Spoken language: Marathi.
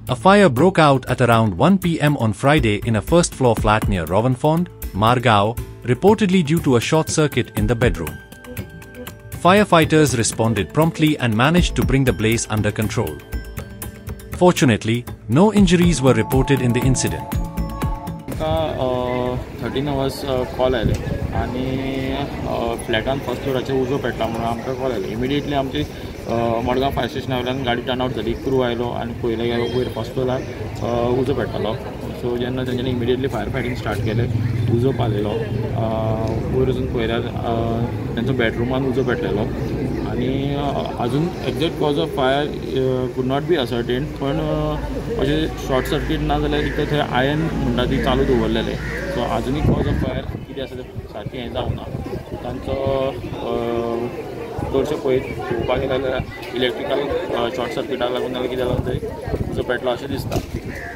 A fire broke out at around 1 p.m. on Friday in a first-floor flat near Rovenfond, Margao, reportedly due to a short circuit in the bedroom. Firefighters responded promptly and managed to bring the blaze under control. Fortunately, no injuries were reported in the incident. 13 hours call आयले आनी फ्लॅटान फर्स्ट फ्लोराचेर उजो पेटला म्हणून आमकां कॉल आयलो. इमिडिएटली आमची मडगांव फायर स्टेशना वयल्यान गाडी टर्न आउट जाली. क्रू आयलो आनी पयले गेलो वयर फर्स्ट फ्लोरार उजो पेट्टालो. सो जेन्ना तेंच्यांनी इमिडिएटली फायर फायटींग स्टार्ट केलें, उजो पालेलो. वयर वचून पळयल्यार तेंचो बेडरुमान उजो पेटलेलो आनी अजून exact cause of fire could not be ascertain. पण अशें शॉर्ट सर्कीट ना जाल्यार तिका थंय आयन म्हणटा ती चालू दवरलेले. सो आजुनूय कॉज ऑफ फायर कितें आसा तें सारकें हें जावना. तांचो चडशें पळोवपाक गेल्यार इलेक्ट्रिकल शॉर्ट सर्किटाक लागून नाजाल्यार कित्याक लागून थंय उजो पेटलो अशें दिसता.